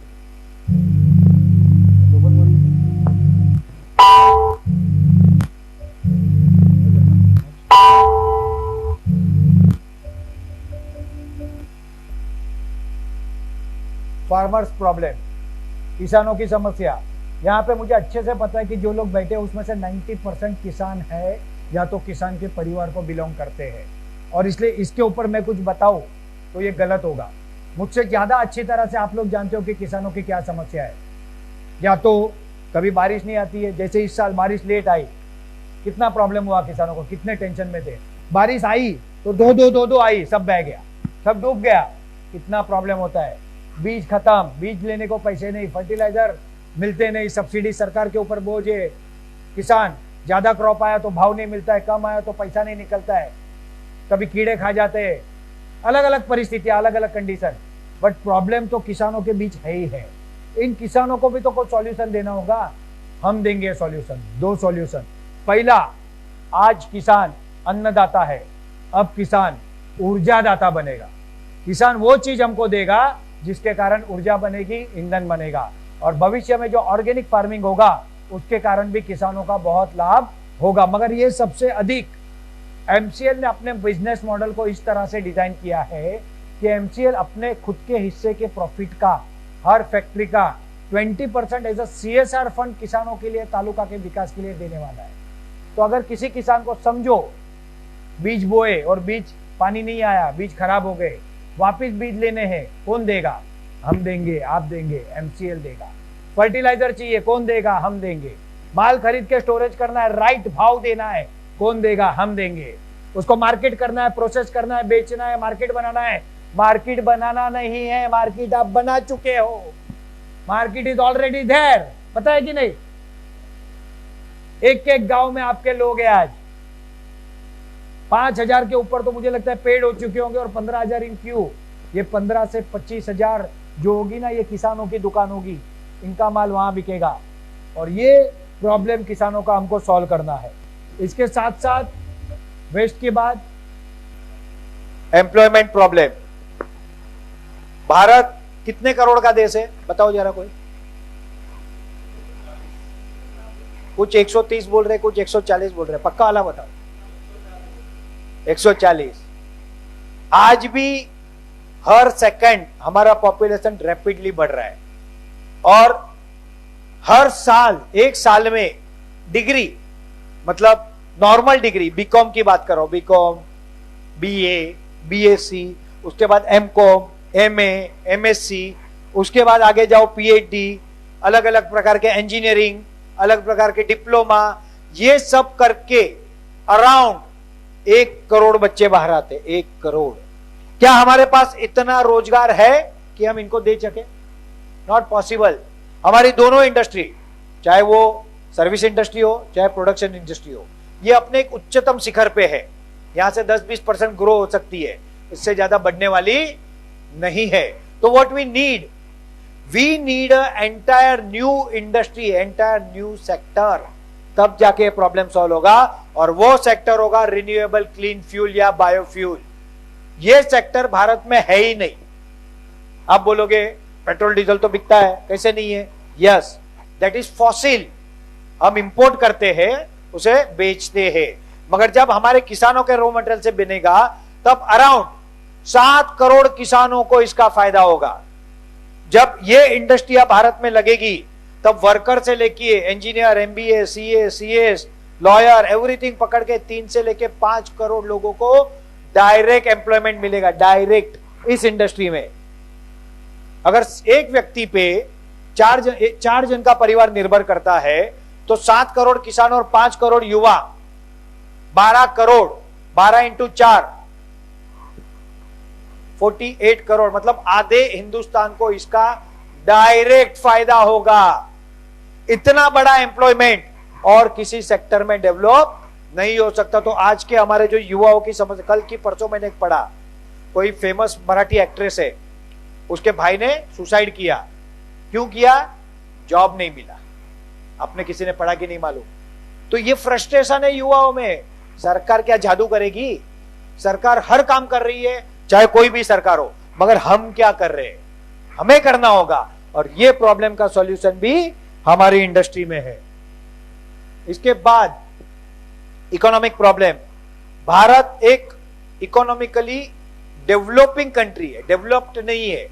[SPEAKER 1] Farmers problem, किसानों की समस्या। यहाँ पे मुझे अच्छे से पता है कि जो लोग बैठे उसमें से 90% किसान है या तो किसान के परिवार को बिलोंग करते हैं, और इसलिए इसके ऊपर मैं कुछ बताऊं तो ये गलत होगा। मुझसे ज्यादा अच्छी तरह से आप लोग जानते हो कि किसानों की क्या समस्या है। या तो कभी बारिश नहीं आती है, जैसे इस साल बारिश लेट आई, कितना प्रॉब्लम हुआ किसानों को, कितने टेंशन में थे। बारिश आई तो दो आई, सब बह गया, सब डूब गया, कितना प्रॉब्लम होता है। बीज खत्म, बीज लेने को पैसे नहीं, फर्टिलाइजर मिलते नहीं, सब्सिडी सरकार के ऊपर बोझ है। किसान ज्यादा क्रॉप आया तो भाव नहीं मिलता है, कम आया तो पैसा नहीं निकलता है, कभी कीड़े खा जाते हैं, अलग अलग परिस्थितियां, अलग अलग कंडीशन। बट प्रॉब्लम तो किसानों के बीच है ही है। इन किसानों को भी तो कोई सॉल्यूशन देना होगा, हम देंगे सॉल्यूशन। 2 सॉल्यूशन। पहला, आज किसान अन्नदाता है, अब किसान ऊर्जादाता बनेगा। किसान वो चीज हमको देगा जिसके कारण ऊर्जा बनेगी, ईंधन बनेगा, और भविष्य में जो ऑर्गेनिक फार्मिंग होगा उसके कारण भी किसानों का बहुत लाभ होगा। मगर ये सबसे अधिक एमसीएल ने अपने बिजनेस मॉडल को इस तरह से डिजाइन किया है कि एमसीएल अपने खुद के हिस्से के प्रॉफिट का, हर फैक्ट्री का 20% एज अ CSR फंड किसानों के लिए, तालुका के विकास के लिए देने वाला है। तो अगर किसी किसान को समझो बीज बोए और बीज पानी नहीं आया, बीज खराब हो गए, वापिस बीज लेने हैं, कौन देगा? हम देंगे, आप देंगे, एमसीएल देगा। फर्टिलाइजर चाहिए, कौन देगा? हम देंगे। माल खरीद के स्टोरेज करना है, राइट भाव देना है, कौन देगा? हम देंगे। उसको मार्केट करना है, प्रोसेस करना है, बेचना है, मार्केट बनाना है। मार्केट बनाना नहीं है, मार्केट आप बना चुके हो, मार्केट इज ऑलरेडी देयर, पता है कि नहीं? एक एक गांव में आपके लोग हैं आज। 5,000 के ऊपर तो मुझे लगता है पेड़ हो चुके होंगे, और 15,000 इन क्यू। ये 15 से 25,000 जो होगी ना, ये किसानों की दुकान होगी, इनका माल वहां बिकेगा। और ये प्रॉब्लम किसानों का हमको सॉल्व करना है। इसके साथ साथ वेस्ट के बाद एम्प्लॉयमेंट प्रॉब्लम। भारत कितने करोड़ का देश है, बताओ जरा कोई? कुछ 130 बोल रहे, कुछ 140 बोल रहे, पक्का वाला बताओ। 140। आज भी हर सेकंड हमारा पॉपुलेशन रैपिडली बढ़ रहा है, और हर साल, एक साल में डिग्री, मतलब नॉर्मल डिग्री, बीकॉम की बात करो, बीकॉम, बीए, बीएससी, उसके बाद एमकॉम, एमए, एमएससी, उसके बाद आगे जाओ पीएचडी, अलग अलग प्रकार के इंजीनियरिंग, अलग प्रकार के डिप्लोमा, ये सब करके अराउंड 1 करोड़ बच्चे बाहर आते। 1 करोड़। क्या हमारे पास इतना रोजगार है कि हम इनको दे सके? Not possible. हमारी दोनों इंडस्ट्री, चाहे वो सर्विस इंडस्ट्री हो, चाहे प्रोडक्शन इंडस्ट्री हो, ये अपने एक उच्चतम शिखर पे है। यहां से 10-20% ग्रो हो सकती है, इससे ज्यादा बढ़ने वाली नहीं है। तो what we need a entire new industry, entire new sector, तब जाके प्रॉब्लम सॉल्व होगा। और वो सेक्टर होगा रिन्यूएबल क्लीन फ्यूल या बायोफ्यूल। ये सेक्टर भारत में है ही नहीं। आप बोलोगे पेट्रोल डीजल तो बिकता है, कैसे नहीं है? Yes, that is fossil. हम इंपोर्ट करते हैं, उसे बेचते हैं। मगर जब हमारे किसानों के रॉ मटेरियल से बनेगा, तब अराउंड 7 करोड़ किसानों को इसका फायदा होगा। जब ये इंडस्ट्रियां भारत में लगेगी, तब वर्कर से लेके engineer, MBA, CA, CS, lawyer, everything पकड़ के 3 से लेके 5 करोड़ लोगों को डायरेक्ट एम्प्लॉयमेंट मिलेगा, डायरेक्ट इस इंडस्ट्री में। अगर एक व्यक्ति पे 4 जन का परिवार निर्भर करता है, तो 7 करोड़ किसान और 5 करोड़ युवा, 12 करोड़, 12 इंटू 4, 48 करोड़, मतलब आधे हिंदुस्तान को इसका डायरेक्ट फायदा होगा। इतना बड़ा एम्प्लॉयमेंट और किसी सेक्टर में डेवलप नहीं हो सकता। तो आज के हमारे जो युवाओं की समझ, कल की परसों मैंने पढ़ा, कोई फेमस मराठी एक्ट्रेस है, उसके भाई ने सुसाइड किया। क्यों किया? जॉब नहीं मिला। आपने किसी ने पढ़ा कि नहीं मालूम। तो ये फ्रस्ट्रेशन है युवाओं में। सरकार क्या जादू करेगी? सरकार हर काम कर रही है, चाहे कोई भी सरकार हो, मगर हम क्या कर रहे हैं? हमें करना होगा। और ये प्रॉब्लम का सॉल्यूशन भी हमारी इंडस्ट्री में है। इसके बाद इकोनॉमिक प्रॉब्लम। भारत एक इकोनॉमिकली डेवलपिंग कंट्री है, डेवलप्ड नहीं है।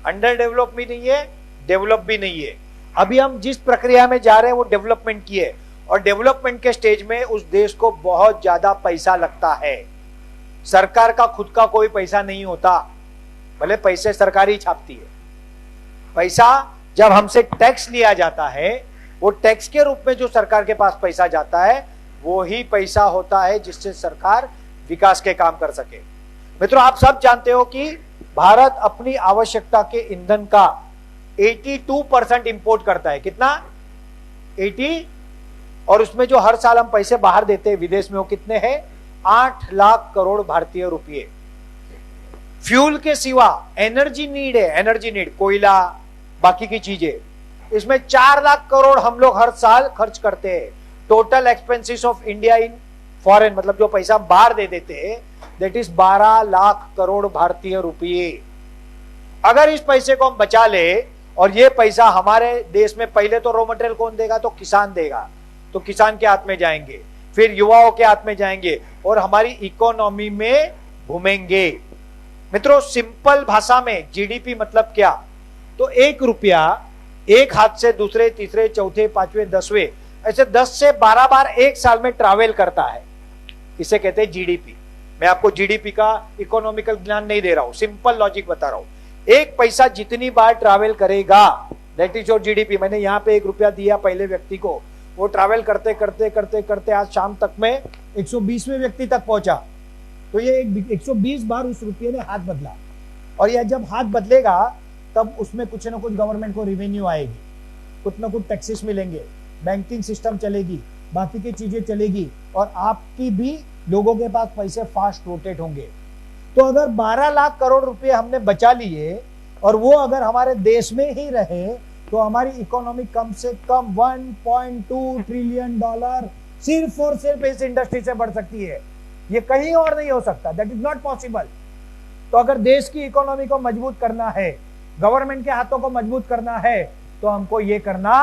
[SPEAKER 1] अंडर डेवलप भी नहीं है, डेवलप भी नहीं है। अभी हम जिस प्रक्रिया में जा रहे हैं वो डेवलपमेंट की है, और डेवलपमेंट के स्टेज में उस देश को बहुत ज्यादा पैसा लगता है। सरकार का खुद का कोई पैसा नहीं होता, भले पैसे सरकार ही छापती है। पैसा जब हमसे टैक्स लिया जाता है, वो टैक्स के रूप में जो सरकार के पास पैसा जाता है वो ही पैसा होता है जिससे सरकार विकास के काम कर सके। मित्रों, आप सब जानते हो कि भारत अपनी आवश्यकता के ईंधन का 82% इंपोर्ट करता है। कितना? 80। और उसमें जो हर साल हम पैसे बाहर देते हैं विदेश में, वो कितने हैं? 8 लाख करोड़ भारतीय रुपये। फ्यूल के सिवा एनर्जी नीड है, एनर्जी नीड, कोयला, बाकी की चीजें, इसमें 4 लाख करोड़ हम लोग हर साल खर्च करते हैं। Total expenses of India in foreign, मतलब जो पैसा बाहर दे देते हैं, दैट इज 12 लाख करोड़ भारतीय रुपये। अगर इस पैसे को हम बचा ले, और ये पैसा हमारे देश में पहले तो रॉ मटेरियल कौन देगा? तो किसान देगा, तो किसान के हाथ में जाएंगे, फिर युवाओं के हाथ में जाएंगे, और हमारी इकोनॉमी में घूमेंगे। मित्रों, सिंपल भाषा में जीडीपी मतलब क्या? तो 1 रुपया एक हाथ से दूसरे, तीसरे, चौथे, पांचवें, 10वें, ऐसे 10 से 12 बार एक साल में ट्रैवल करता है। इसे कहते हैं जीडीपी। मैं आपको जीडीपी का इकोनॉमिकल ज्ञान नहीं दे रहा हूं, सिंपल लॉजिक बता रहा हूं। एक पैसा जितनी बार ट्रैवल करेगा, दैट इज योर जीडीपी। मैंने यहां पे 1 रुपया दिया पहले व्यक्ति को, वो ट्रैवल करते करते करते करते आज शाम तक में 120वें व्यक्ति तक पहुंचा, तो ये 120 बार उस रुपये ने हाथ बदला। और यह जब हाथ बदलेगा तब उसमें कुछ ना कुछ गवर्नमेंट को रेवेन्यू आएगी, कुछ ना कुछ टैक्सेस मिलेंगे, बैंकिंग सिस्टम चलेगी, बाकी की चीजें चलेगी, और आपकी भी लोगों के पास पैसे फास्ट रोटेट होंगे। तो अगर 12 लाख करोड़ रुपए हमने बचा लिए और वो अगर हमारे देश में ही रहे, तो हमारी इकोनॉमी कम से कम $1.2 ट्रिलियन सिर्फ और सिर्फ इस इंडस्ट्री से बढ़ सकती है। ये कहीं और नहीं हो सकता, दैट इज नॉट पॉसिबल। तो अगर देश की इकोनॉमी को मजबूत करना है, गवर्नमेंट के हाथों को मजबूत करना है, तो हमको ये करना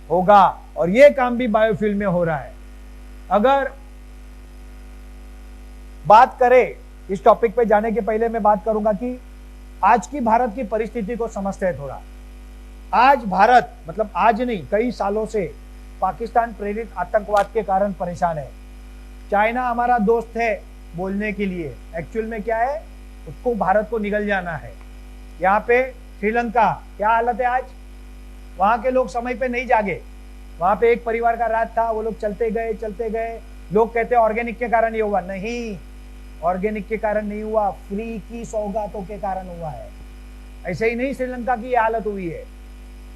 [SPEAKER 1] होगा, और ये काम भी बायोफ्यूल में हो रहा है। अगर बात करें, इस टॉपिक पे जाने के पहले मैं बात करूंगा कि आज की भारत की परिस्थिति को समझते हैं थोड़ा। आज भारत, मतलब आज नहीं, कई सालों से पाकिस्तान प्रेरित आतंकवाद के कारण परेशान है। चाइना हमारा दोस्त है बोलने के लिए, एक्चुअल में क्या है, उसको भारत को निगल जाना है। यहाँ पे श्रीलंका क्या हालत है आज? वहां के लोग समय पे नहीं जागे। वहां पे एक परिवार का राज था, वो लोग चलते गए। लोग कहते हैं ऑर्गेनिक के कारण ये हुआ। नहीं, ऑर्गेनिक के कारण नहीं हुआ, फ्री की सौगातों के कारण हुआ है। ऐसे ही नहीं श्रीलंका की हालत हुई है।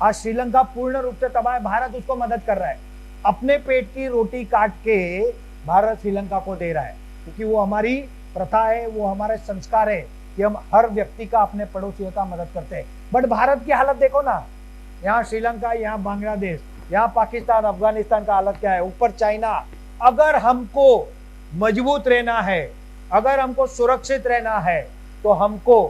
[SPEAKER 1] आज श्रीलंका पूर्ण रूप से तबाह है, भारत उसको मदद कर रहा है। अपने पेट की रोटी काट के भारत श्रीलंका को दे रहा है, क्योंकि वो हमारी प्रथा है, वो हमारे संस्कार है कि हम हर व्यक्ति का, अपने पड़ोसियों का मदद करते हैं। बट भारत की हालत देखो ना, यहाँ श्रीलंका, यहाँ बांग्लादेश, यहाँ पाकिस्तान, अफगानिस्तान का हालत क्या है, ऊपर चाइना। अगर हमको मजबूत रहना है, अगर हमको सुरक्षित रहना है, तो हमको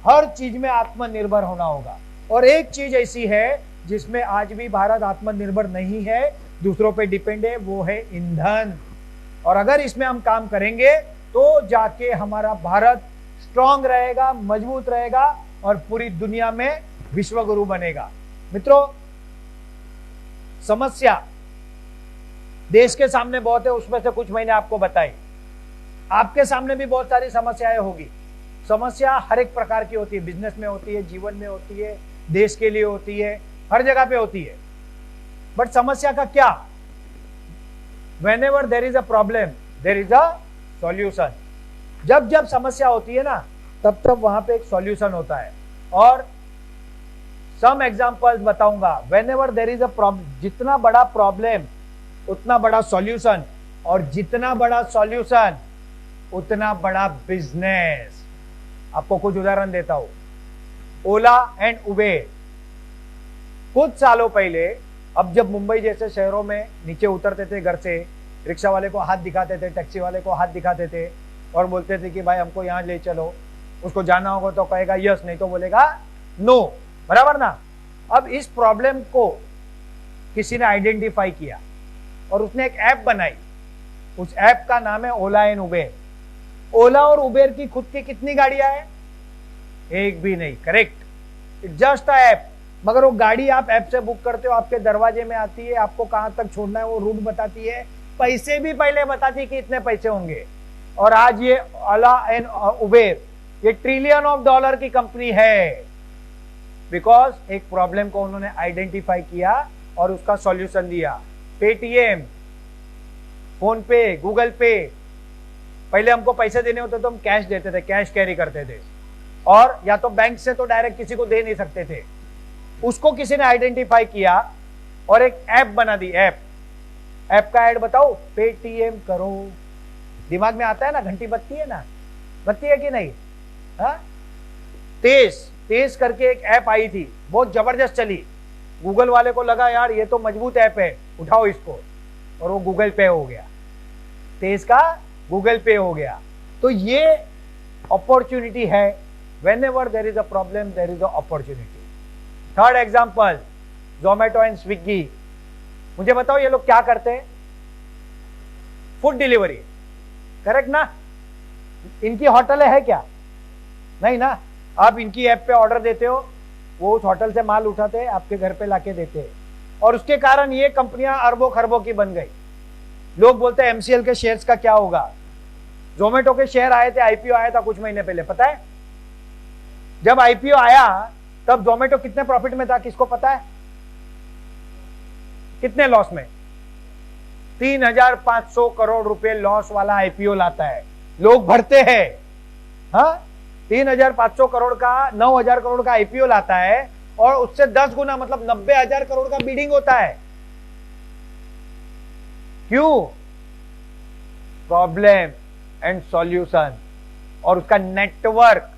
[SPEAKER 1] हर चीज में आत्मनिर्भर होना होगा। और एक चीज ऐसी है जिसमें आज भी भारत आत्मनिर्भर नहीं है, दूसरों पे डिपेंड है, वो है ईंधन। और अगर इसमें हम काम करेंगे तो जाके हमारा भारत स्ट्रांग रहेगा, मजबूत रहेगा, और पूरी दुनिया में विश्वगुरु बनेगा। मित्रों, समस्या देश के सामने बहुत है, उसमें से कुछ मैंने आपको बताई। आपके सामने भी बहुत सारी समस्याएं होगी। समस्या हर एक प्रकार की होती है, बिजनेस में होती है, जीवन में होती है, देश के लिए होती है, हर जगह पे होती है। बट समस्या का क्या? whenever there is a problem, there is a solution. जब जब समस्या होती है ना, तब तब वहां पे एक सॉल्यूशन होता है। और सम एग्जांपल्स बताऊंगा। whenever there is a problem, जितना बड़ा प्रॉब्लम उतना बड़ा सॉल्यूशन, और जितना बड़ा सॉल्यूशन उतना बड़ा बिजनेस। आपको कुछ उदाहरण देता हूं। ओला एंड उबेर कुछ सालों पहले, अब जब मुंबई जैसे शहरों में नीचे उतरते थे घर से, रिक्शा वाले को हाथ दिखाते थे, टैक्सी वाले को हाथ दिखाते थे, और बोलते थे कि भाई हमको यहाँ ले चलो। उसको जाना होगा तो कहेगा यस, नहीं तो बोलेगा नो, बराबर ना। अब इस प्रॉब्लम को किसी ने आइडेंटिफाई किया और उसने एक ऐप बनाई। उस ऐप का नाम है ओला एंड उबेर। ओला और उबेर की खुद की कितनी गाड़ियां हैं? एक भी नहीं, करेक्ट। Just a app. मगर वो गाड़ी आप ऐप से बुक करते हो, आपके दरवाजे में आती है, आपको कहां तक छोड़ना है वो रूट बताती है, पैसे भी पहले बताती कि इतने पैसे होंगे। और आज ये ओला एंड उबेर ये ट्रिलियन ऑफ डॉलर की कंपनी है, बिकॉज एक प्रॉब्लम को उन्होंने आइडेंटिफाई किया और उसका सॉल्यूशन दिया। पेटीएम, फोन पे, गूगल पे, पहले हमको पैसे देने होते तो हम कैश देते थे, कैश कैरी करते थे, और या तो बैंक से तो डायरेक्ट किसी को दे नहीं सकते थे। उसको किसी ने आइडेंटिफाई किया और एक ऐप बना दी। ऐप का ऐड बताओ, पेटीएम करो। दिमाग में आता है ना, घंटी बत्ती है ना, बत्ती है कि नहीं? हाँ, तेज करके एक ऐप आई थी, बहुत जबरदस्त चली। गूगल वाले को लगा यार ये तो मजबूत ऐप है, उठाओ इसको, और वो गूगल पे हो गया। तेज का गूगल पे हो गया। तो ये अपॉर्चुनिटी है। whenever there is a problem there is a opportunity. Third example, Zomato and Swiggy. मुझे बताओ ये लोग क्या करते हैं? फूड डिलीवरी, करेक्ट ना? इनकी होटल है क्या? नहीं ना। आप इनकी ऐप पे ऑर्डर देते हो, वो उस होटल से माल उठाते हैं, आपके घर पे लाके देते हैं, और उसके कारण ये कंपनियां अरबों खरबों की बन गई। लोग बोलते हैं एमसीएल के शेयर्स का क्या होगा? जोमेटो के शेयर आए थे, आईपीओ आया था कुछ महीने पहले, पता है? जब आईपीओ आया तब जोमेटो कितने प्रॉफिट में था, किसको पता है? कितने लॉस में? 3,500 करोड़ रुपए लॉस वाला आईपीओ लाता है। लोग भरते हैं, हाँ, 3,500 करोड़ का, 9,000 करोड़ का आईपीओ लाता है, और उससे 10 गुना मतलब 90,000 करोड़ का बिडिंग होता है। क्यों? प्रॉब्लम एंड सॉल्यूशन और उसका नेटवर्क।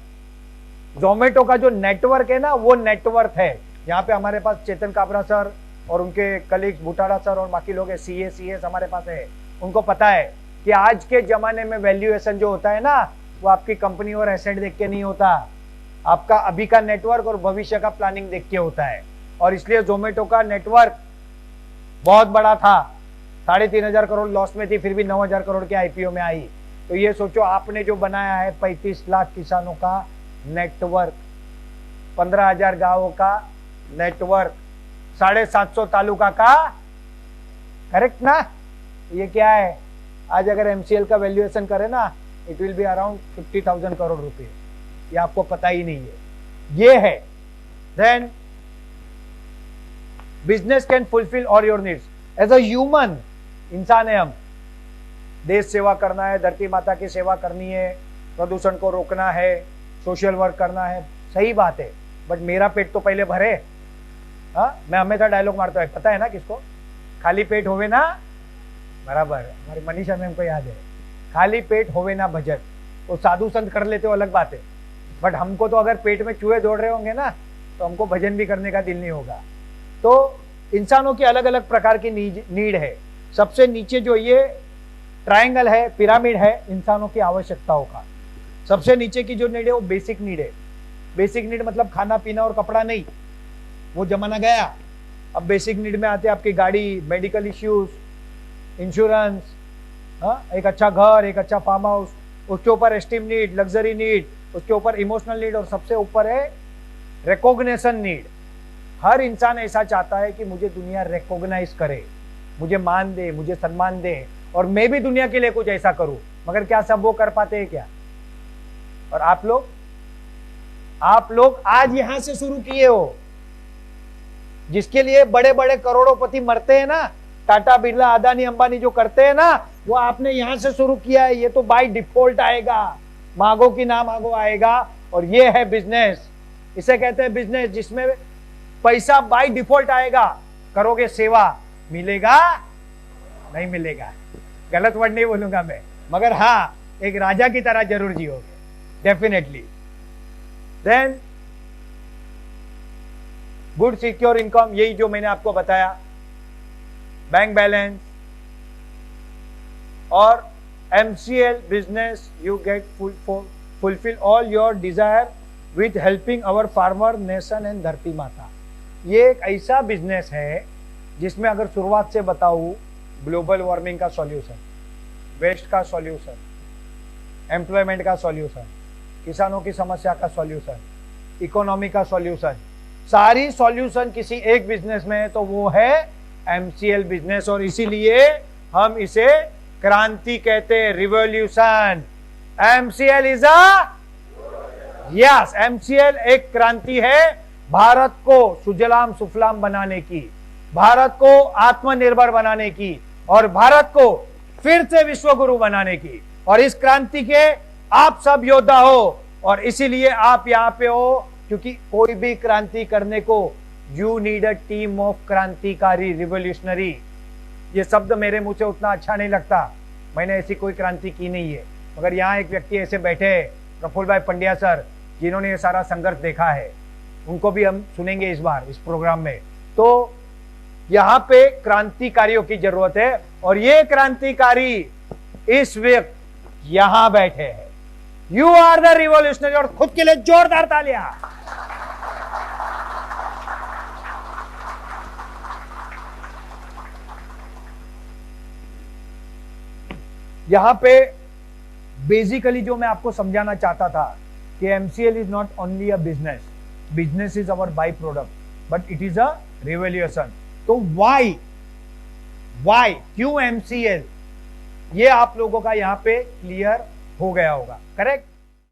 [SPEAKER 1] जोमेटो का जो नेटवर्क है ना, वो नेटवर्क है। यहाँ पे हमारे पास चेतन काबरा सर और उनके कलीग्स बुटाड़ा सर और बाकी लोग सीएस हमारे पास है। उनको पता है कि आज के जमाने में वैल्यूएशन जो होता है ना, वो आपकी कंपनी और एसेट देख के नहीं होता, आपका अभी का नेटवर्क और भविष्य का प्लानिंग देख के होता है। और इसलिए जोमेटो का नेटवर्क बहुत बड़ा था, 3,500 करोड़ लॉस में थी, फिर भी 9,000 करोड़ के आईपीओ में आई। तो ये सोचो आपने जो बनाया है 35 लाख किसानों का नेटवर्क, 15,000 गांवों का नेटवर्क, 750 तालुका का, करेक्ट ना? ये क्या है? आज अगर एमसीएल का वैल्यूएशन करे ना, it will be around 50,000 crore रुपए। ये आपको पता ही नहीं है। ये है। Then business can fulfil all your needs. As a human, इंसान है हम, देश सेवा करना है, धरती माता की सेवा करनी है, प्रदूषण को रोकना है, सोशल वर्क करना है, सही बात है। बट मेरा पेट तो पहले भरे। हाँ, मैं हमेशा डायलॉग मारता हूँ, पता है ना किसको? खाली पेट होवे ना, बराबर, हमारी मनीषा मैम को याद है, खाली पेट होवे ना भजन। वो साधु संत कर लेते हो, अलग बात है, बट हमको तो अगर पेट में चूहे दौड़ रहे होंगे ना, तो हमको भजन भी करने का दिल नहीं होगा। तो इंसानों की अलग अलग प्रकार की नीड है। सबसे नीचे जो ये ट्रायंगल है, पिरामिड है इंसानों की आवश्यकताओं का। सबसे नीचे की जो नीड है वो बेसिक नीड है। बेसिक नीड मतलब खाना पीना और कपड़ा नहीं, वो जमाना गया। अब बेसिक नीड में आते हैं आपकी गाड़ी, मेडिकल इश्यूज, इंश्योरेंस, एक अच्छा घर, एक अच्छा फार्म हाउस, उसके ऊपर एस्टीम नीड, लग्जरी नीड, उसके ऊपर इमोशनल नीड, और सबसे ऊपर है रिकॉग्निशन नीड। हर इंसान ऐसा चाहता है कि मुझे दुनिया रिकॉग्नाइज करे, मुझे मान दे, मुझे सम्मान दे, और मैं भी दुनिया के लिए कुछ ऐसा करूं। मगर क्या सब वो कर पाते हैं क्या? और आप लोग आज यहां से शुरू किए हो, जिसके लिए बड़े बड़े करोड़ोंपति मरते हैं ना, टाटा बिरला अदानी अंबानी जो करते हैं ना, वो आपने यहां से शुरू किया है। ये तो बाय डिफॉल्ट आएगा, मांगो कि ना मांगो आएगा। और ये है बिजनेस, इसे कहते हैं बिजनेस, जिसमें पैसा बाय डिफॉल्ट आएगा। करोगे सेवा, मिलेगा नहीं मिलेगा, गलत वर्ड नहीं बोलूंगा मैं, मगर हाँ, एक राजा की तरह जरूर जियोगे, definitely. Then good secure income, यही जो मैंने आपको बताया, बैंक बैलेंस और MCL business, you get fulfil all your desire with helping our farmer, nation and Dharti Mata. ये एक ऐसा बिजनेस है जिसमें अगर शुरुआत से बताऊं, ग्लोबल वार्मिंग का सॉल्यूशन, वेस्ट का सॉल्यूशन, एम्प्लॉयमेंट का सॉल्यूशन, किसानों की समस्या का सॉल्यूशन, इकोनॉमी का सॉल्यूशन, सारी सॉल्यूशन किसी एक बिजनेस में है तो वो है एमसीएल बिजनेस, और इसीलिए हम इसे क्रांति कहते हैं, revolution. MCL is yes, MCL एक क्रांति है भारत को सुजलाम सुफलाम बनाने की, भारत को आत्मनिर्भर बनाने की, और भारत को फिर से विश्व गुरु बनाने की। और इस क्रांति के आप सब योद्धा हो, और इसीलिए आप यहां पे हो, क्योंकि कोई भी क्रांति करने को you need a team of क्रांतिकारी, रिवोल्यूशनरी। ये शब्द मेरे मुंह से उतना अच्छा नहीं लगता, मैंने ऐसी कोई क्रांति की नहीं है, मगर यहाँ एक व्यक्ति ऐसे बैठे हैं, प्रफुल्ल भाई पंड्या सर, जिन्होंने ये सारा संघर्ष देखा है, उनको भी हम सुनेंगे इस बार इस प्रोग्राम में। तो यहाँ पे क्रांतिकारियों की जरूरत है, और ये क्रांतिकारी इस वक्त यहां बैठे हैं। यू आर द रिवॉल्यूशनरी, और खुद के लिए जोरदार तालियां। यहां पे बेसिकली जो मैं आपको समझाना चाहता था कि MCL is not only a business, business is our by product, but it is a revolution. तो वाई क्यों एमसीएल, ये आप लोगों का यहां पे क्लियर हो गया होगा, करेक्ट।